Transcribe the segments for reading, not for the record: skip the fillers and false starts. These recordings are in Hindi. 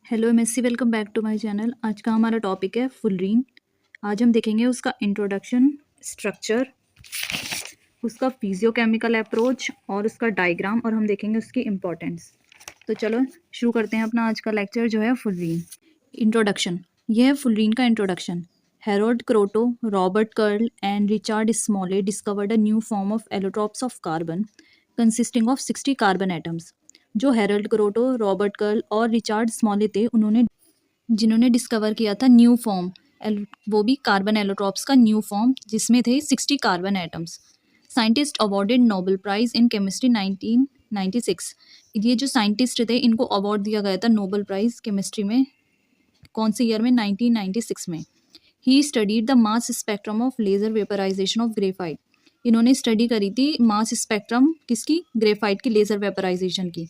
Hello MSc, welcome back to my channel. आज का हमारा टॉपिक है फुलरीन। आज हम देखेंगे उसका इंट्रोडक्शन, स्ट्रक्चर, उसका फिजियोकेमिकल अप्रोच और उसका डायग्राम, और हम देखेंगे उसकी इम्पोर्टेंस। तो चलो शुरू करते हैं अपना आज का लेक्चर जो है फुलरीन। इंट्रोडक्शन, यह है फुलरीन का introduction. Harold Kroto, Robert Curl and Richard Smalley discovered a new form of allotropes of carbon consisting of 60 carbon atoms. जो हेरोल्ड क्रोटो, रॉबर्ट कर्ल और रिचार्ड स्मॉले थे, जिन्होंने डिस्कवर किया था न्यू फॉर्म, वो भी कार्बन एलोट्रॉप्स का न्यू फॉर्म, जिसमें थे 60 carbon atoms. Scientist awarded Nobel prize in chemistry 1996। ये जो साइंटिस्ट थे, इनको अवार्ड दिया गया था नोबेल प्राइज केमिस्ट्री में। कौन से ईयर में? 1996 में। He studied the mass spectrum of laser vaporisation of graphite. इन्होंने स्टडी करी थी मास स्पेक्ट्रम किसकी? ग्रेफाइट की लेजर वेपराइजेशन की।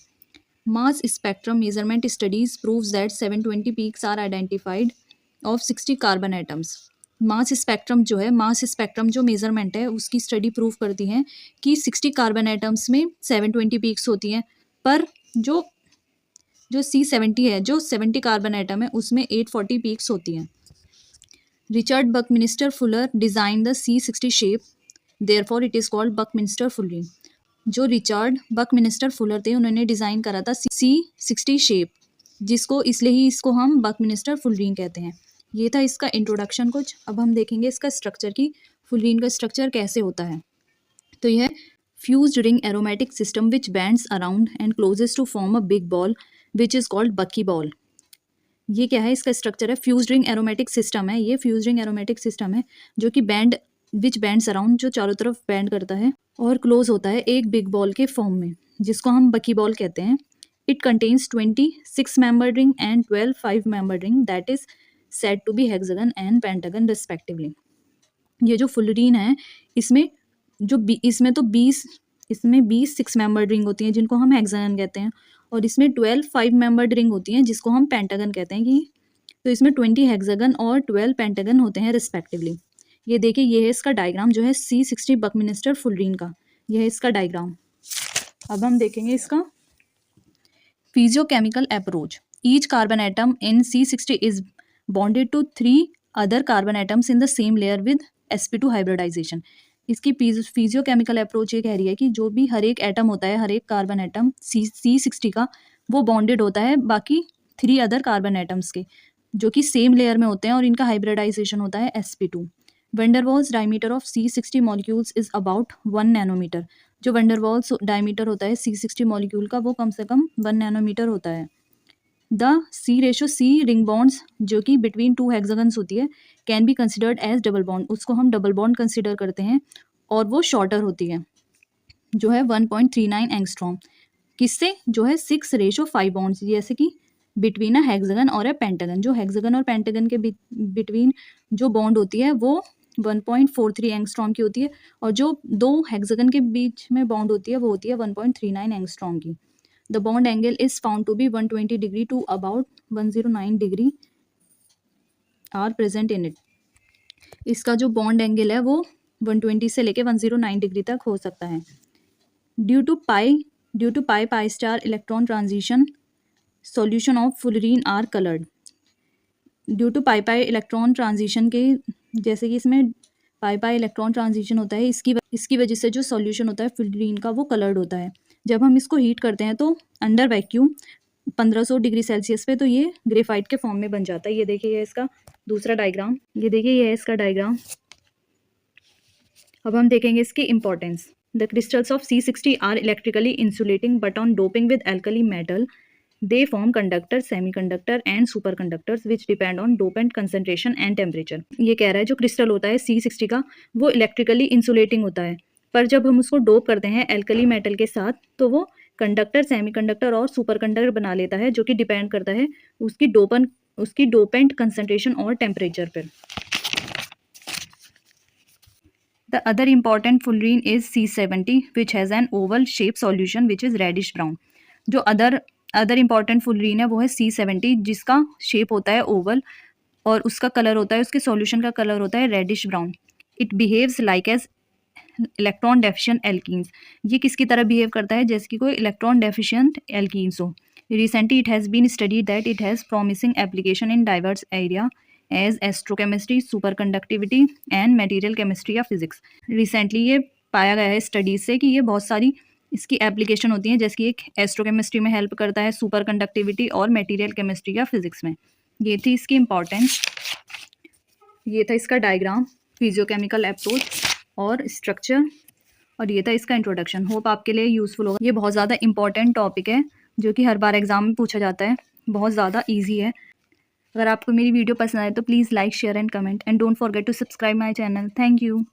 Mass spectrum measurement studies proves that 720 peaks are identified of 60 carbon atoms. Mass spectrum जो है, मास स्पेक्ट्रम जो मेजरमेंट है, उसकी स्टडी प्रूव करती है कि 60 कार्बन एटम्स में 720 पीक्स होती हैं, पर जो जो C70 है, जो 70 कार्बन एटम है, उसमें 840 पीक्स होती हैं। Richard Buckminster Fuller design the C60 shape, therefore it is called Buckminster fullerene. जो रिचर्ड बकमिनिस्टर फुलर थे, उन्होंने डिज़ाइन करा था C60 शेप, जिसको इसलिए ही इसको हम बकमिनिस्टर फुलरीन कहते हैं। ये था इसका इंट्रोडक्शन कुछ। अब हम देखेंगे इसका स्ट्रक्चर की फुलरीन का स्ट्रक्चर कैसे होता है। तो यह fused ring aromatic system which bends around and closes to form a big ball which is called bucky ball. ये क्या है? इसका स्ट्रक्चर है फ्यूज्ड रिंग एरोमेटिक सिस्टम है। ये फ्यूज्ड रिंग एरोमेटिक सिस्टम है जो कि बैंड्स अराउंड, जो चारों तरफ बैंड करता है और क्लोज होता है एक बिग बॉल के फॉर्म में, जिसको हम बकी बॉल कहते हैं। It contains 26 membered ring and 12 5 membered ring that is said to be hexagon and pentagon respectively. ये जो फुलरीन है, इसमें इसमें तो 20 6 मेंबर्ड रिंग होती हैं, जिनको हम हेक्सागन कहते हैं, और इसमें 12 5 मेंबर्ड रिंग होती हैं, जिसको हम पेंटागन कहते हैं। कि तो इसमें 20 हेक्सागन और 12 पेंटागन होते हैं रिस्पेक्टिवली। ये देखिए, ये है इसका डायग्राम जो है C60 बकमिनिस्टर फुलरीन का। यह है इसका डायग्राम। अब हम देखेंगे इसका physiochemical approach. Each carbon atom in C60 is bonded to 3 other carbon atoms in the same layer with sp2 hybridisation. इसकी फिजियोकेमिकल अप्रोच ये कह रही है कि जो भी हर एक एटम होता है, हर एक कार्बन एटम C60 का, वो बॉन्डेड होता है बाकी 3 अदर कार्बन एटम्स के, जो कि सेम लेयर में होते हैं, और इनका हाइब्रिडाइजेशन होता है sp2। Van der Waals diameter of C60 molecules is about 1 nanometre. जो वंडरवॉल्स डायमीटर होता है C60 मॉलिक्यूल का, वो कम से कम 1 नैनोमीटर होता है। द C रिंग बॉन्ड्स, जो कि बिटवीन 2 हेक्सागन्स होती है, can be considered as double bond. उसको हम डबल बॉन्ड कंसिडर करते हैं, और वो शॉर्टर होती है, जो है 1.39 एंगस्ट्रॉम। किससे? जो है 6:5 बॉन्ड्स, जैसे कि बिटवीन अ हेक्सागन और अ पेंटागन। जो हेक्सागन और पेंटागन के बिटवीन जो बॉन्ड होती है, वो 1.43 एंगस्ट्रॉम की होती है, और जो 2 हेक्सागन के बीच में बॉन्ड होती है, वो होती है 1.39 एंगस्ट्रॉम की। The bond angle is found to be 120 degree to about 109 degree are present in it. इसका जो बॉन्ड एंगल है, वो 120 से लेके 109 डिग्री तक हो सकता है। Due to pi star electron transition, solution of fullerene are coloured. Due to pi electron transition के, जैसे कि इसमें पाई इलेक्ट्रॉन ट्रांजिशन होता है, इसकी वजह से जो सॉल्यूशन होता है फुलरीन का, वो कलर्ड होता है। जब हम इसको हीट करते हैं, तो अंडर वैक्यूम 1500 डिग्री सेल्सियस पे, तो ये ग्रेफाइट के फॉर्म में बन जाता है। ये देखिए, ये इसका दूसरा डायग्राम। ये देखिए, ये है इसका डायग्राम। अब हम देखेंगे इसकी importance. The crystals of C60 are electrically insulating, but on doping with alkali metal they form conductor, semiconductor and superconductors which depend on dopant concentration and temperature. ये कह रहा है जो क्रिस्टल होता है C60 का, वो इलेक्ट्रिकली इंसुलेटिंग होता है, पर जब हम उसको डोप करते हैं एल्कली मेटल के साथ, तो वो कंडक्टर, सेमीकंडक्टर और सुपरकंडक्टर बना लेता है, जो कि डिपेंड करता है उसकी डोपेंट कंसंट्रेशन और टेम्परेचर पर। The other important fullerene is C70, which has an oval shape solution which is reddish brown. जो अदर इम्पॉर्टेंट फुलरीन है, वो है C70, जिसका शेप होता है ओवल, और उसका कलर होता है, उसके सॉल्यूशन का कलर होता है reddish brown. It behaves like as electron deficient alkenes. ये किसकी तरह बिहेव करता है? जैसे कि कोई इलेक्ट्रॉन डेफिशिएंट एल्कीन्स हो। Recently, it has been studied that it has promising application in diverse area as astrochemistry, superconductivity and material chemistry या physics. Recently ये पाया गया है स्टडीज से कि ये बहुत सारी इसकी एप्लीकेशन होती हैं, जैसे कि एक एस्ट्रोकेमिस्ट्री में हेल्प करता है, सुपर कंडक्टिविटी और मटेरियल केमिस्ट्री या फिजिक्स में। ये थी इसकी इम्पॉर्टेंस, ये था इसका डायग्राम, फिजियोकेमिकल अप्रोच और स्ट्रक्चर, और ये था इसका इंट्रोडक्शन। होप आपके लिए यूज़फुल होगा। ये बहुत ज़्यादा इंपॉर्टेंट टॉपिक है जो कि हर बार एग्जाम में पूछा जाता है, बहुत ज़्यादा ईजी है। अगर आपको मेरी वीडियो पसंद आए तो please like, share and comment and don't forget to subscribe my channel. Thank you.